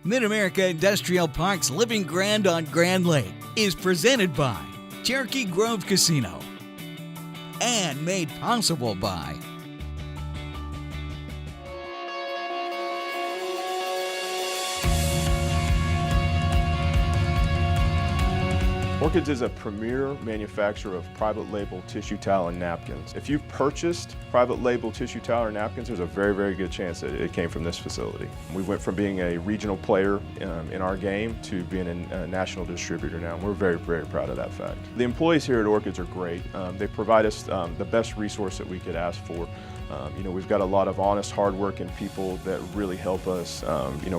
Mid-America Industrial Park's Living Grand on Grand Lake is presented by Cherokee Grove Casino and made possible by Orchids is a premier manufacturer of private label tissue towel and napkins. If you've purchased private label tissue towel or napkins, there's a very, very good chance that it came from this facility. We went from being a regional player in our game to being a national distributor now. We're very, very proud of that fact. The employees here at Orchids are great. They provide us the best resource that we could ask for. We've got a lot of honest, hardworking people that really help us,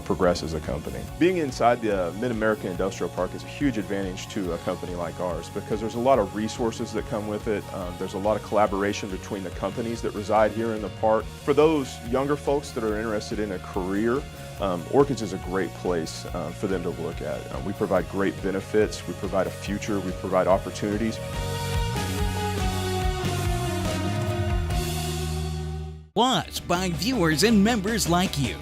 progress as a company. Being inside the Mid-America Industrial Park is a huge advantage to a company like ours because there's a lot of resources that come with it. There's a lot of collaboration between the companies that reside here in the park. For those younger folks that are interested in a career, Orchids is a great place for them to look at. We provide great benefits, we provide a future, we provide opportunities. Plus by viewers and members like you.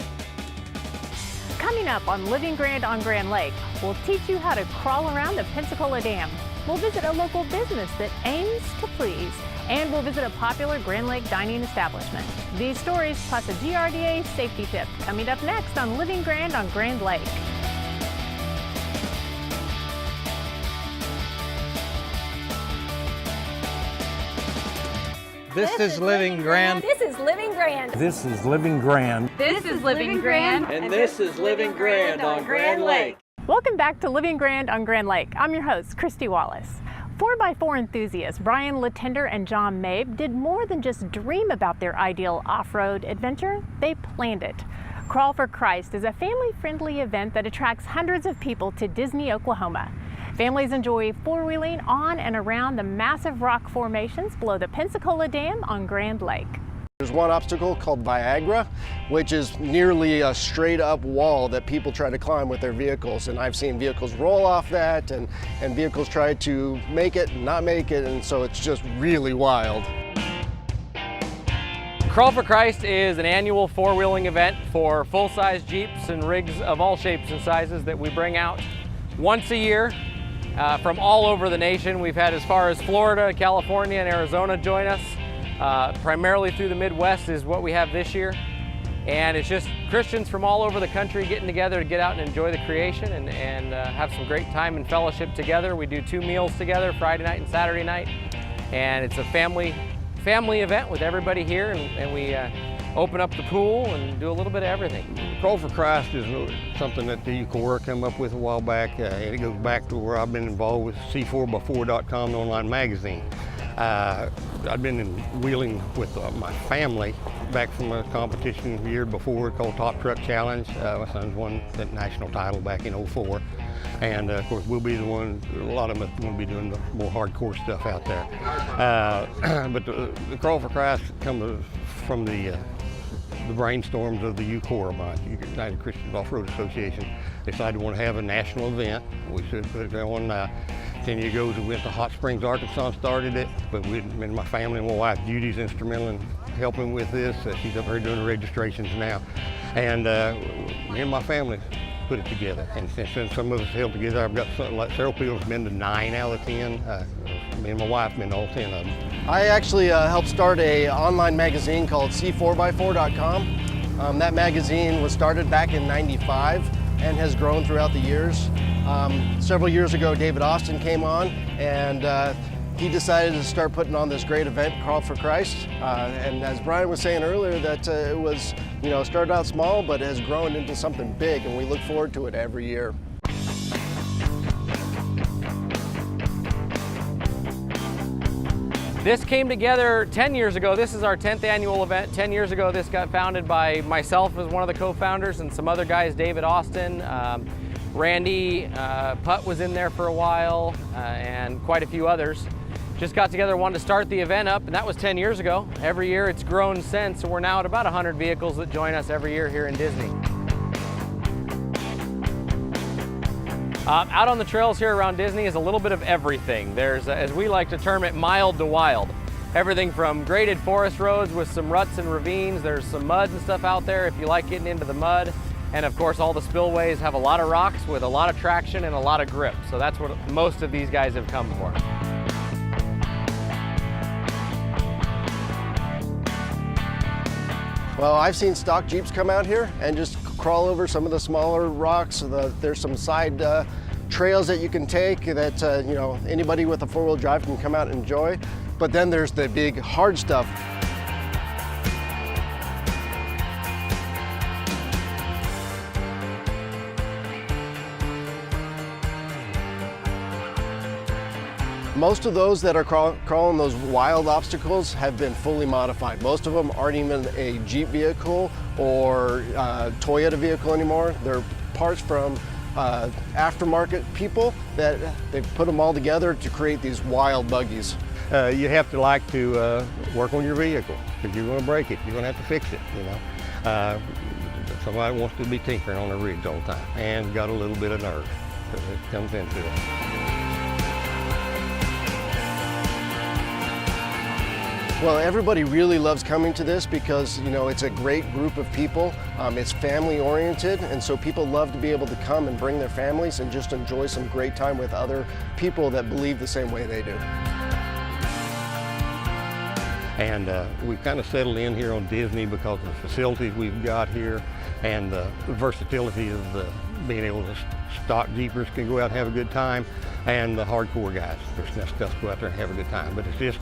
Coming up on Living Grand on Grand Lake, we'll teach you how to crawl around the Pensacola Dam. We'll visit a local business that aims to please, and we'll visit a popular Grand Lake dining establishment. These stories plus a GRDA safety tip coming up next on Living Grand on Grand Lake. This is Living Grand. This is Living Grand. This is Living Grand. This is Living Grand. And this is Living Grand on Grand Lake. Welcome back to Living Grand on Grand Lake. I'm your host, Christy Wallace. 4x4 enthusiasts Brian Latender and John Mabe did more than just dream about their ideal off-road adventure, they planned it. Crawl for Christ is a family-friendly event that attracts hundreds of people to Disney, Oklahoma. Families enjoy four-wheeling on and around the massive rock formations below the Pensacola Dam on Grand Lake. There's one obstacle called Viagra, which is nearly a straight up wall that people try to climb with their vehicles. And I've seen vehicles roll off that and vehicles try to make it and not make it. And so it's just really wild. Crawl for Christ is an annual four-wheeling event for full-size Jeeps and rigs of all shapes and sizes that we bring out once a year. From all over the nation. We've had as far as Florida, California, and Arizona join us. Primarily through the Midwest is what we have this year. And it's just Christians from all over the country getting together to get out and enjoy the creation and have some great time and fellowship together. We do 2 meals together, Friday night and Saturday night. And it's a family event with everybody here, and we open up the pool and do a little bit of everything. Crawl for Christ is something that the Corps came up with a while back. It goes back to where I've been involved with C4x4.com, the online magazine. I've been wheeling with my family back from a competition the year before called Top Truck Challenge. My son's won that national title back in '04. And of course, we'll be the one, a lot of us will be doing the more hardcore stuff out there. But the Crawl for Christ comes from the brainstorms of the UCOR, United Christian Off-Road Association. They decided we want to have a national event. We should put it on 10 years ago. We went to Hot Springs, Arkansas and started it. But me and my family and my wife, Judy's instrumental in helping with this. She's up here doing the registrations now. And me and my family put it together. And since some of us held together, I've got several people have been to 9 out of 10. Me and my wife have been to all 10 of them. I actually helped start an online magazine called C4x4.com. That magazine was started back in '95 and has grown throughout the years. Several years ago, David Austin came on and he decided to start putting on this great event, Crawl for Christ. And as Brian was saying earlier, that it was, started out small, but has grown into something big, and we look forward to it every year. This came together 10 years ago. This is our 10th annual event. 10 years ago, this got founded by myself as one of the co-founders and some other guys, David Austin, Randy Putt was in there for a while, and quite a few others. Just got together, wanted to start the event up, and that was 10 years ago. Every year it's grown since, so we're now at about 100 vehicles that join us every year here in Disney. Out on the trails here around Disney is a little bit of everything. There's, as we like to term it, mild to wild. Everything from graded forest roads with some ruts and ravines. There's some mud and stuff out there if you like getting into the mud. And of course, all the spillways have a lot of rocks with a lot of traction and a lot of grip. So that's what most of these guys have come for. Well, I've seen stock Jeeps come out here and just crawl over some of the smaller rocks. There's some side trails that you can take that you know, anybody with a four-wheel drive can come out and enjoy. But then there's the big hard stuff. Most of those that are crawling those wild obstacles have been fully modified. Most of them aren't even a Jeep vehicle or Toyota vehicle anymore. They're parts from aftermarket people that they put them all together to create these wild buggies. You have to like to work on your vehicle, because you're going to break it. You're going to have to fix it, you know. Somebody wants to be tinkering on their rigs all the time and got a little bit of nerve, because it comes into it. Well, everybody really loves coming to this because, you know, it's a great group of people. It's family oriented, and so people love to be able to come and bring their families and just enjoy some great time with other people that believe the same way they do. And we've kind of settled in here on Disney because of the facilities we've got here and the versatility of being able to stock Jeepers can go out and have a good time, and the hardcore guys, there's enough stuff to go out there and have a good time. But it's just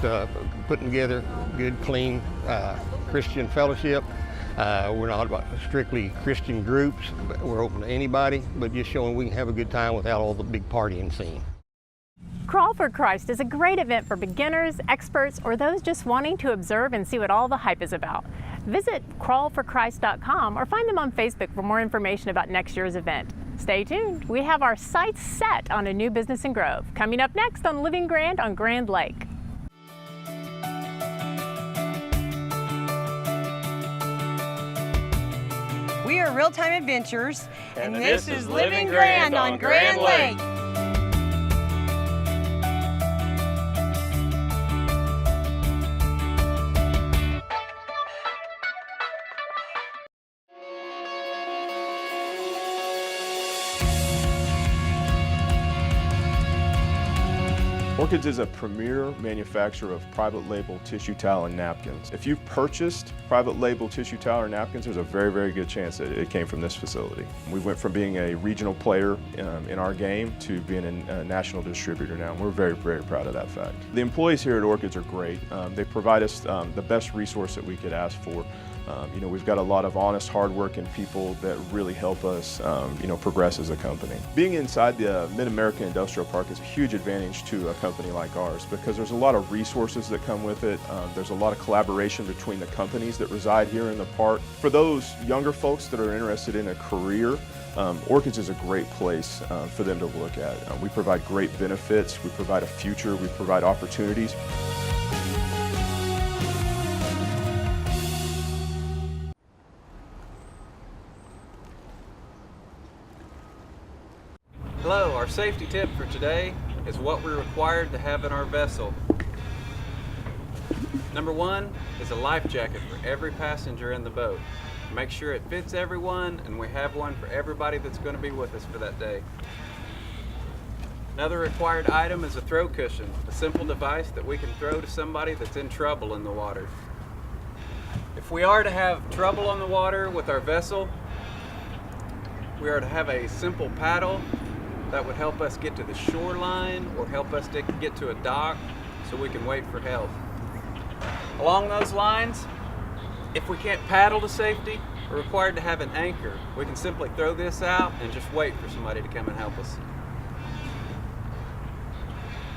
putting together good, clean Christian fellowship. We're not about strictly Christian groups, but we're open to anybody, but just showing we can have a good time without all the big partying scene. Crawl for Christ is a great event for beginners, experts, or those just wanting to observe and see what all the hype is about. Visit crawlforchrist.com or find them on Facebook for more information about next year's event. Stay tuned. We have our sights set on a new business in Grove. Coming up next on Living Grand on Grand Lake. We are Real Time Adventures, and this is Living Grand on Grand Lake. Orchids is a premier manufacturer of private label tissue towel and napkins. If you've purchased private label tissue towel or napkins, there's a very, very good chance that it came from this facility. We went from being a regional player in our game to being a national distributor now. We're very, very proud of that fact. The employees here at Orchids are great. They provide us the best resource that we could ask for. You know, we've got a lot of honest, hardworking people that really help us, you know, progress as a company. Being inside the Mid-American Industrial Park is a huge advantage to a company like ours because there's a lot of resources that come with it. There's a lot of collaboration between the companies that reside here in the park. For those younger folks that are interested in a career, Orchids is a great place for them to look at. We provide great benefits, we provide a future, we provide opportunities. Hello, our safety tip for today is what we're required to have in our vessel. Number one is a life jacket for every passenger in the boat. Make sure it fits everyone, and we have one for everybody that's going to be with us for that day. Another required item is a throw cushion, a simple device that we can throw to somebody that's in trouble in the water. If we are to have trouble on the water with our vessel, we are to have a simple paddle that would help us get to the shoreline or help us to get to a dock so we can wait for help. Along those lines, if we can't paddle to safety, we're required to have an anchor. We can simply throw this out and just wait for somebody to come and help us.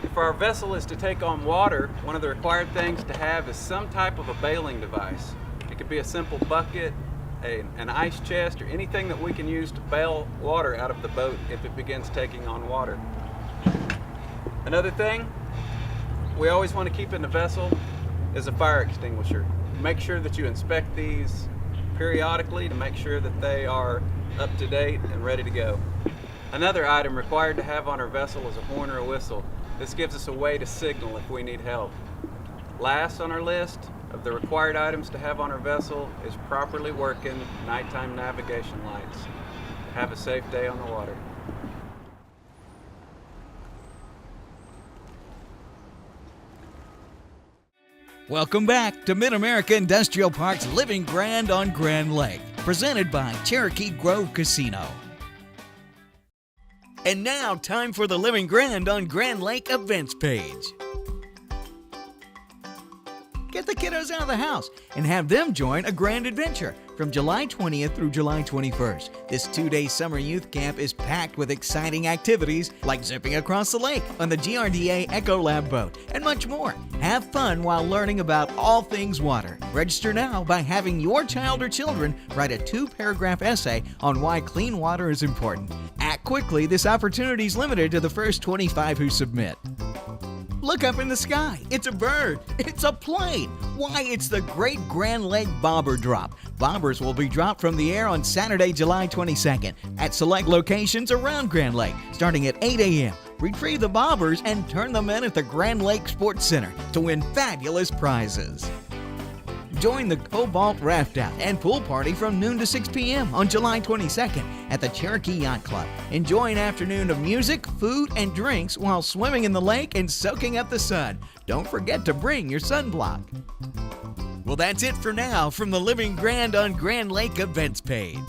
If our vessel is to take on water, one of the required things to have is some type of a bailing device. It could be a simple bucket, an ice chest, or anything that we can use to bail water out of the boat if it begins taking on water. Another thing we always want to keep in the vessel is a fire extinguisher. Make sure that you inspect these periodically to make sure that they are up to date and ready to go. Another item required to have on our vessel is a horn or a whistle. This gives us a way to signal if we need help. Last on our list of the required items to have on our vessel is properly working nighttime navigation lights. Have a safe day on the water. Welcome back to Mid-America Industrial Park's Living Grand on Grand Lake, presented by Cherokee Grove Casino. And now, time for the Living Grand on Grand Lake events page. Get the kiddos out of the house and have them join a grand adventure from July 20th through July 21st. This 2-day summer youth camp is packed with exciting activities like zipping across the lake on the GRDA Echo Lab boat and much more. Have fun while learning about all things water. Register now by having your child or children write a 2-paragraph essay on why clean water is important. Act quickly, this opportunity is limited to the first 25 who submit. Look up in the sky. It's a bird. It's a plane. Why, it's the Great Grand Lake Bobber Drop. Bobbers will be dropped from the air on Saturday, July 22nd at select locations around Grand Lake, starting at 8 a.m. Retrieve the bobbers and turn them in at the Grand Lake Sports Center to win fabulous prizes. Join the Cobalt Raft Out and Pool Party from noon to 6 p.m. on July 22nd at the Cherokee Yacht Club. Enjoy an afternoon of music, food, and drinks while swimming in the lake and soaking up the sun. Don't forget to bring your sunblock. Well, that's it for now from the Living Grand on Grand Lake events page.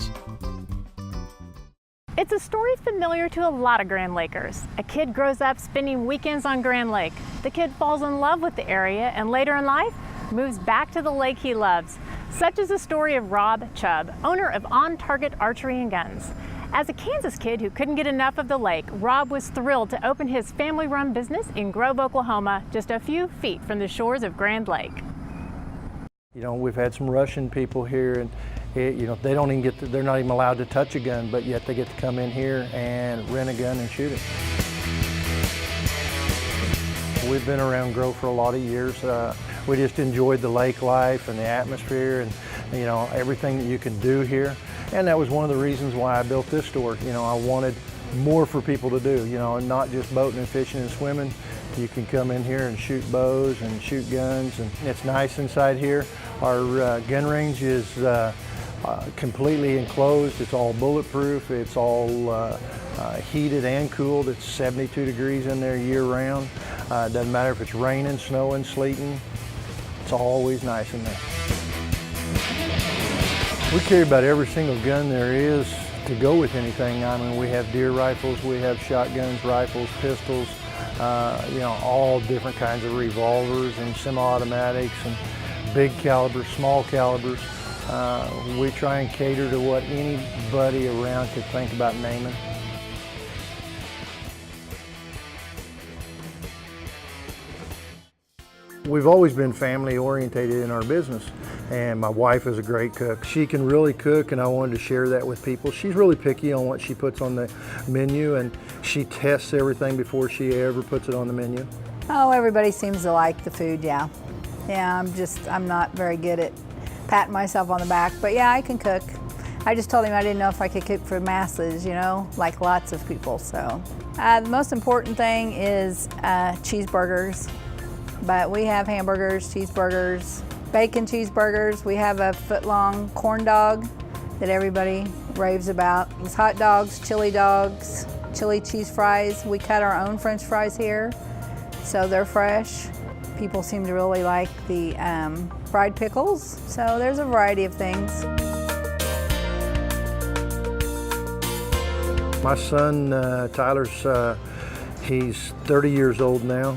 It's a story familiar to a lot of Grand Lakers. A kid grows up spending weekends on Grand Lake. The kid falls in love with the area and later in life moves back to the lake he loves. Such is the story of Rob Chubb, owner of On Target Archery and Guns. As a Kansas kid who couldn't get enough of the lake, Rob was thrilled to open his family-run business in Grove, Oklahoma, just a few feet from the shores of Grand Lake. You know, we've had some Russian people here, and you know, they don't even get they're not even allowed to touch a gun, but yet they get to come in here and rent a gun and shoot it. We've been around Grove for a lot of years. We just enjoyed the lake life and the atmosphere and, you know, everything that you can do here. And that was one of the reasons why I built this store. You know, I wanted more for people to do, you know, and not just boating and fishing and swimming. You can come in here and shoot bows and shoot guns, and it's nice inside here. Our gun range is completely enclosed. It's all bulletproof. It's all heated and cooled. It's 72 degrees in there year round. It doesn't matter if it's raining, snowing, sleeting. It's always nice in there. We carry about every single gun there is to go with anything. I mean, we have deer rifles, we have shotguns, rifles, pistols, you know, all different kinds of revolvers and semi-automatics and big calibers, small calibers. We try and cater to what anybody around could think about naming. We've always been family orientated in our business, and my wife is a great cook. She can really cook, and I wanted to share that with people. She's really picky on what she puts on the menu, and she tests everything before she ever puts it on the menu. Oh, everybody seems to like the food, yeah. Yeah, I'm not very good at patting myself on the back, but yeah, I can cook. I just told him I didn't know if I could cook for masses, you know, like lots of people, so. The most important thing is cheeseburgers. But we have hamburgers, cheeseburgers, bacon cheeseburgers. We have a foot-long corn dog that everybody raves about. There's hot dogs, chili cheese fries. We cut our own French fries here, so they're fresh. People seem to really like the fried pickles, so there's a variety of things. My son, Tyler's he's 30 years old now.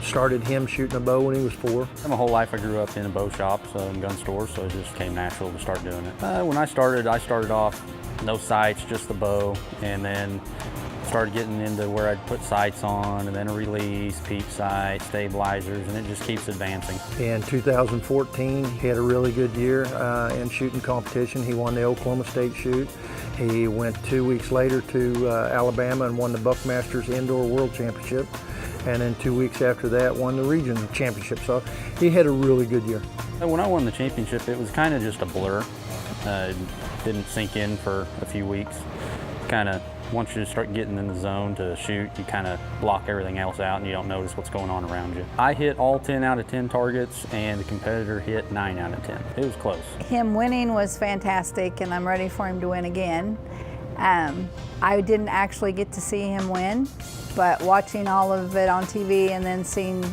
Started him shooting a bow when he was 4. My whole life I grew up in a bow shop, and gun stores, so it just came natural to start doing it. When I started off no sights, just the bow, and then started getting into where I'd put sights on, and then a release, peep sight, stabilizers, and it just keeps advancing. In 2014, he had a really good year in shooting competition. He won the Oklahoma State shoot. He went 2 weeks later to Alabama and won the Buckmasters Indoor World Championship. And then 2 weeks after that, won the regional championship. So he had a really good year. When I won the championship, it was kind of just a blur. It didn't sink in for a few weeks. Kind of, once you start getting in the zone to shoot, you kind of block everything else out and you don't notice what's going on around you. I hit all 10 out of 10 targets and the competitor hit 9 out of 10. It was close. Him winning was fantastic, and I'm ready for him to win again. I didn't actually get to see him win, but watching all of it on TV and then seeing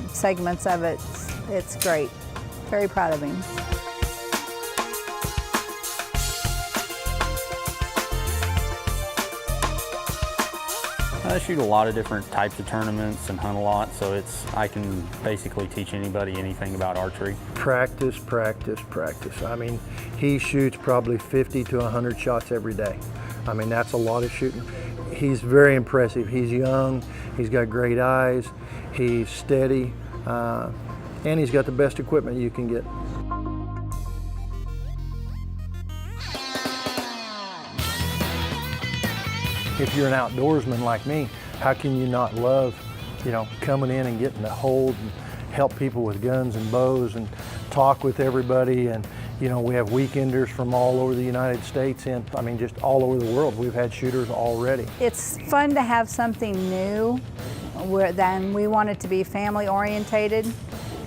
segments of it, it's great. Very proud of him. I shoot a lot of different types of tournaments and hunt a lot, so I can basically teach anybody anything about archery. Practice, practice, practice. I mean, he shoots probably 50 to 100 shots every day. I mean, that's a lot of shooting. He's very impressive. He's young, he's got great eyes, he's steady, and he's got the best equipment you can get. If you're an outdoorsman like me, how can you not love, coming in and getting to hold and help people with guns and bows and talk with everybody? And we have weekenders from all over the United States and just all over the world. We've had shooters already. It's fun to have something new. Then we want it to be family orientated.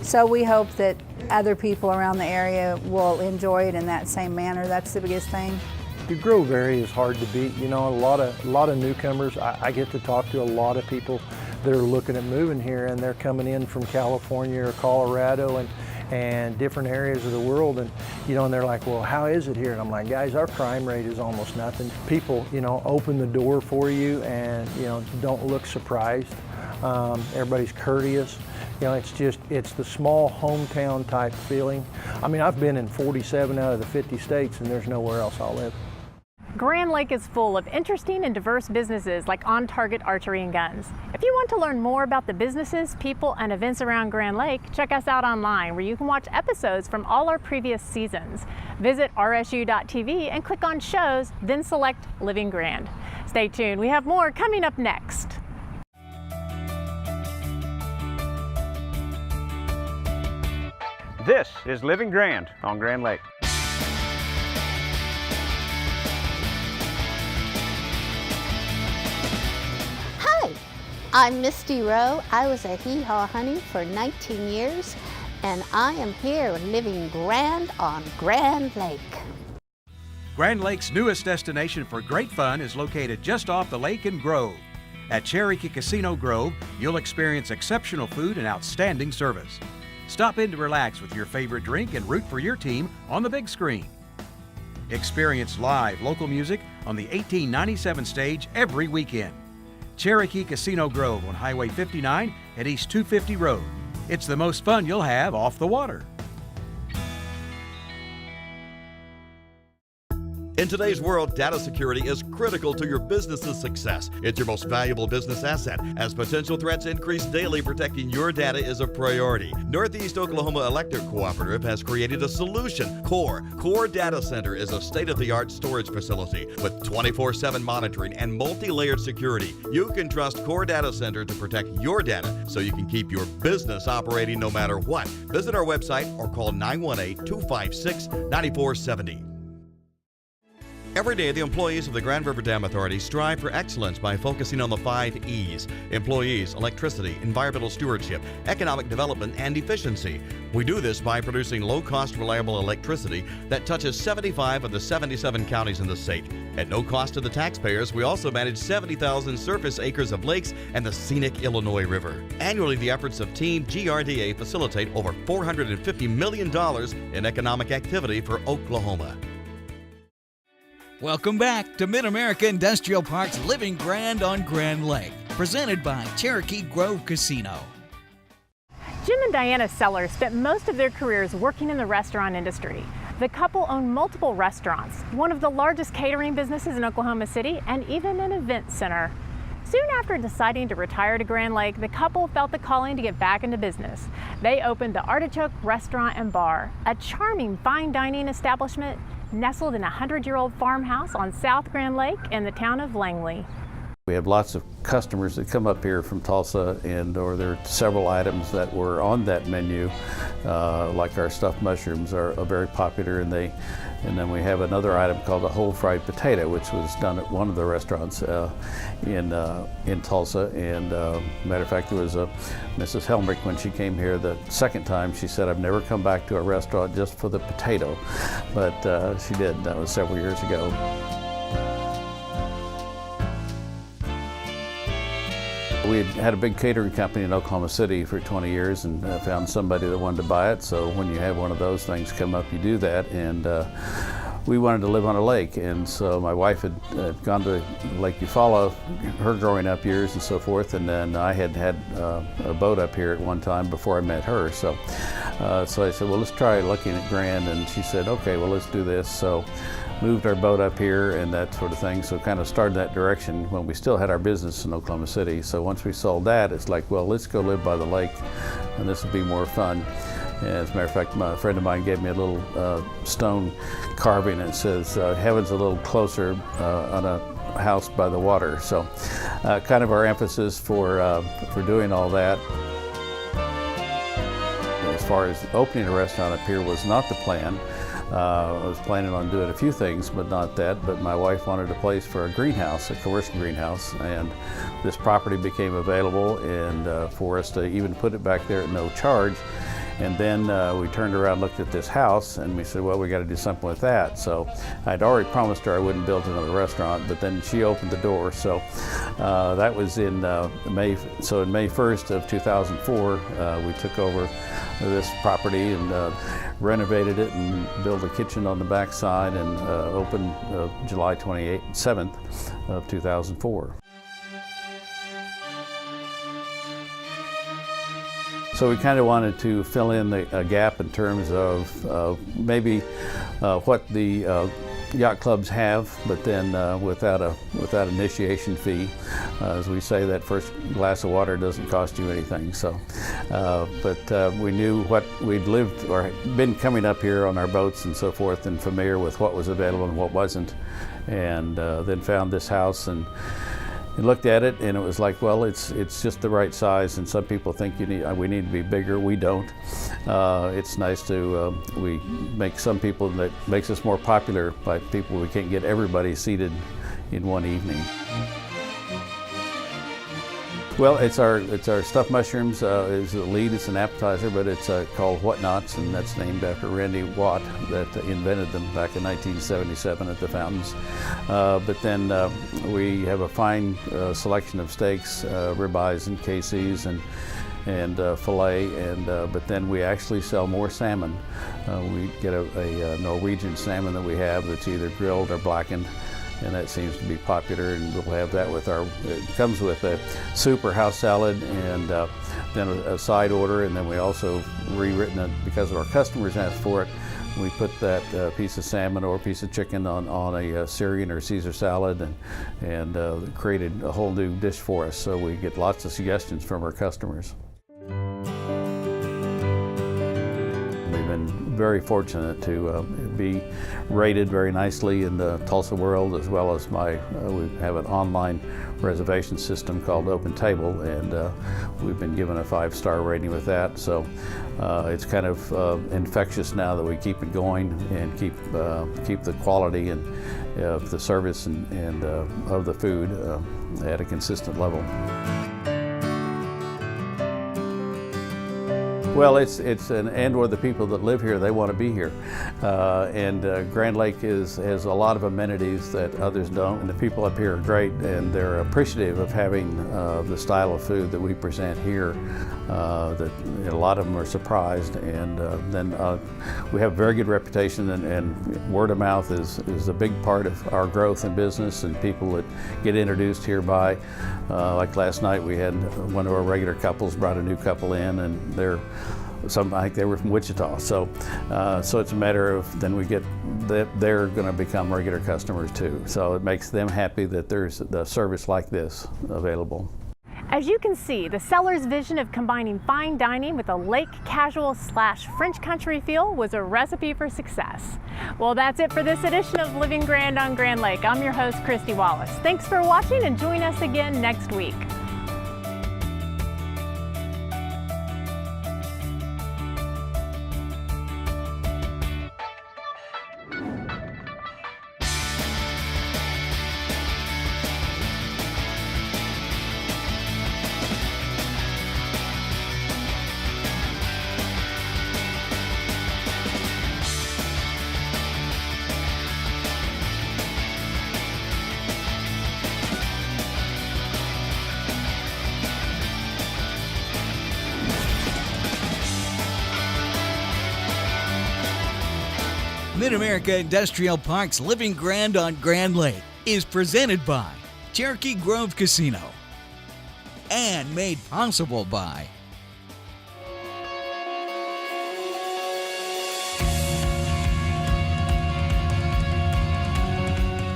So we hope that other people around the area will enjoy it in that same manner. That's the biggest thing. The grow vary is hard to beat. A lot of newcomers. I get to talk to a lot of people that are looking at moving here, and they're coming in from California or Colorado and different areas of the world, and and they're like, well, how is it here? And I'm like, guys, our crime rate is almost nothing. People open the door for you and don't look surprised. Everybody's courteous. It's the small hometown type feeling. I've been in 47 out of the 50 states, and there's nowhere else I'll live. Grand Lake is full of interesting and diverse businesses like On Target Archery and Guns. If you want to learn more about the businesses, people, and events around Grand Lake, check us out online where you can watch episodes from all our previous seasons. Visit rsu.tv and click on shows, then select Living Grand. Stay tuned, we have more coming up next. This is Living Grand on Grand Lake. Hi, I'm Misty Rowe. I was a hee-haw honey for 19 years, and I am here living grand on Grand Lake. Grand Lake's newest destination for great fun is located just off the lake in Grove. At Cherokee Casino Grove, you'll experience exceptional food and outstanding service. Stop in to relax with your favorite drink and root for your team on the big screen. Experience live local music on the 1897 stage every weekend. Cherokee Casino Grove on Highway 59 at East 250 Road. It's the most fun you'll have off the water. In today's world, data security is critical to your business's success. It's your most valuable business asset. As potential threats increase daily, protecting your data is a priority. Northeast Oklahoma Electric Cooperative has created a solution. Core Data Center is a state-of-the-art storage facility with 24/7 monitoring and multi-layered security. You can trust Core Data Center to protect your data so you can keep your business operating no matter what. Visit our website or call 918-256-9470. Every day, the employees of the Grand River Dam Authority strive for excellence by focusing on the 5 E's: employees, electricity, environmental stewardship, economic development, and efficiency. We do this by producing low-cost, reliable electricity that touches 75 of the 77 counties in the state. At no cost to the taxpayers, we also manage 70,000 surface acres of lakes and the scenic Illinois River. Annually, the efforts of Team GRDA facilitate over $450 million in economic activity for Oklahoma. Welcome back to Mid-America Industrial Park's Living Grand on Grand Lake, presented by Cherokee Grove Casino. Jim and Diana Sellers spent most of their careers working in the restaurant industry. The couple own multiple restaurants, one of the largest catering businesses in Oklahoma City, and even an event center. Soon after deciding to retire to Grand Lake, the couple felt the calling to get back into business. They opened the Artichoke Restaurant and Bar, a charming fine dining establishment nestled in a 100-year-old farmhouse on South Grand Lake in the town of Langley. We have lots of customers that come up here from Tulsa, or there are several items that were on that menu, like our stuffed mushrooms are very popular, and then we have another item called a whole fried potato, which was done at one of the restaurants in Tulsa. And matter of fact, there was a Mrs. Helmrich, when she came here the second time, she said, "I've never come back to a restaurant just for the potato," but she did. That was several years ago. We had a big catering company in Oklahoma City for 20 years and found somebody that wanted to buy it. So when you have one of those things come up, you do that. And we wanted to live on a lake, and so my wife had gone to Lake Eufaula, her growing up years and so forth, and then I had a boat up here at one time before I met her. So I said, well, let's try looking at Grand, and she said, okay, well, let's do this. So moved our boat up here and that sort of thing, so kind of started that direction when we still had our business in Oklahoma City. So once we sold that, it's like, well, let's go live by the lake, and this will be more fun. As a matter of fact, a friend of mine gave me a little stone carving that says, heaven's a little closer on a house by the water. So kind of our emphasis for doing all that. As far as opening a restaurant up here was not the plan. I was planning on doing a few things, but not that. But my wife wanted a place for a greenhouse, a commercial greenhouse, and this property became available, and for us to even put it back there at no charge. And then we turned around, looked at this house, and we said, well, we got to do something with that. So I'd already promised her I wouldn't build another restaurant, but then she opened the door. So that was in May. So in May 1st of 2004, we took over this property and renovated it and built a kitchen on the back side, and opened July 7th of 2004. So we kind of wanted to fill in a gap in terms of maybe what the yacht clubs have, but then without an initiation fee. As we say, that first glass of water doesn't cost you anything. So, but we knew what we'd lived or been coming up here on our boats and so forth, and familiar with what was available and what wasn't, and then found this house and looked at it, and it was like, well, it's just the right size. And some people think we need to be bigger. We don't. It's nice to we make some people, that makes us more popular by people. We can't get everybody seated in one evening. Well, it's our stuffed mushrooms is the lead. It's an appetizer, but it's called Whatnots, and that's named after Randy Watt that invented them back in 1977 at the fountains. But then we have a fine selection of steaks, ribeyes and KCs and filet, and but then we actually sell more salmon. We get a Norwegian salmon that we have that's either grilled or blackened, and that seems to be popular, and we'll have that with it comes with a soup or house salad, and then a side order, and then we also rewritten it because our customers asked for it. We put that piece of salmon or piece of chicken on a Syrian or Caesar salad, and created a whole new dish for us, so we get lots of suggestions from our customers. Very fortunate to be rated very nicely in the Tulsa World, as well as we have an online reservation system called Open Table, and we've been given a 5-star rating with that. So it's kind of infectious now that we keep it going and keep the quality and of the service and of the food at a consistent level. Well, it's and/or the people that live here, they want to be here. And Grand Lake has a lot of amenities that others don't, and the people up here are great, and they're appreciative of having the style of food that we present here. That a lot of them are surprised, and then we have a very good reputation, and word of mouth is a big part of our growth in business, and people that get introduced here by, like last night we had one of our regular couples brought a new couple in, and I think they were from Wichita. So it's a matter of, then we get that they're going to become regular customers too. So it makes them happy that there's a service like this available. As you can see, the seller's vision of combining fine dining with a lake casual / French country feel was a recipe for success. Well, that's it for this edition of Living Grand on Grand Lake. I'm your host, Christy Wallace. Thanks for watching, and join us again next week. Mid-America Industrial Park's Living Grand on Grand Lake is presented by Cherokee Grove Casino and made possible by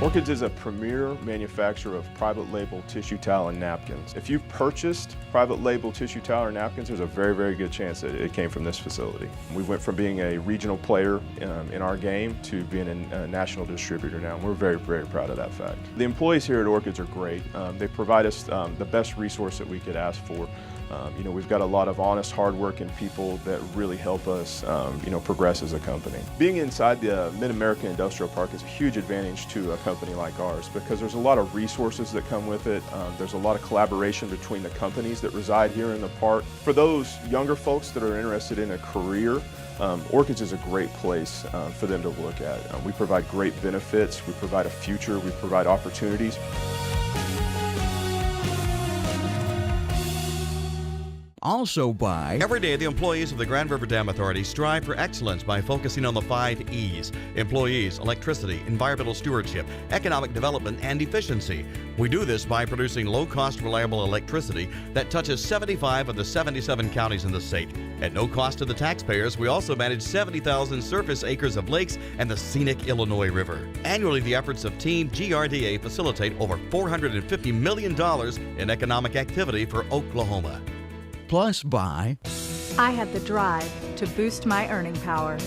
Orchids is a premier manufacturer of private label tissue towel and napkins. If you've purchased private label tissue towel or napkins, there's a very, very good chance that it came from this facility. We went from being a regional player in our game to being a national distributor now, and we're very, very proud of that fact. The employees here at Orchids are great. They provide us the best resource that we could ask for. We've got a lot of honest, hardworking people that really help us, progress as a company. Being inside the Mid-America Industrial Park is a huge advantage to a company like ours because there's a lot of resources that come with it. There's a lot of collaboration between the companies that reside here in the park. For those younger folks that are interested in a career, Orchids is a great place for them to look at. We provide great benefits, we provide a future, we provide opportunities. Also by every day, the employees of the Grand River Dam Authority strive for excellence by focusing on the 5 E's: employees, electricity, environmental stewardship, economic development, and efficiency. We do this by producing low-cost, reliable electricity that touches 75 of the 77 counties in the state. At no cost to the taxpayers, we also manage 70,000 surface acres of lakes and the scenic Illinois River. Annually, the efforts of Team GRDA facilitate over $450 million in economic activity for Oklahoma. Plus by I had the drive to boost my earning power.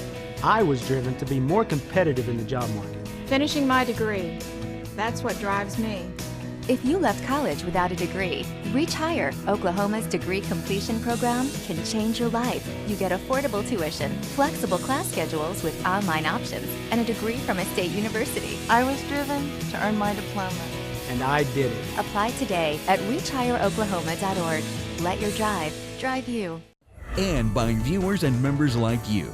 I was driven to be more competitive in the job market. Finishing my degree, that's what drives me. If you left college without a degree, Reach Higher, Oklahoma's degree completion program, can change your life. You get affordable tuition, flexible class schedules with online options, and a degree from a state university. I was driven to earn my diploma. And I did it. Apply today at reachhigheroklahoma.org. Let your drive drive you. And by viewers and members like you.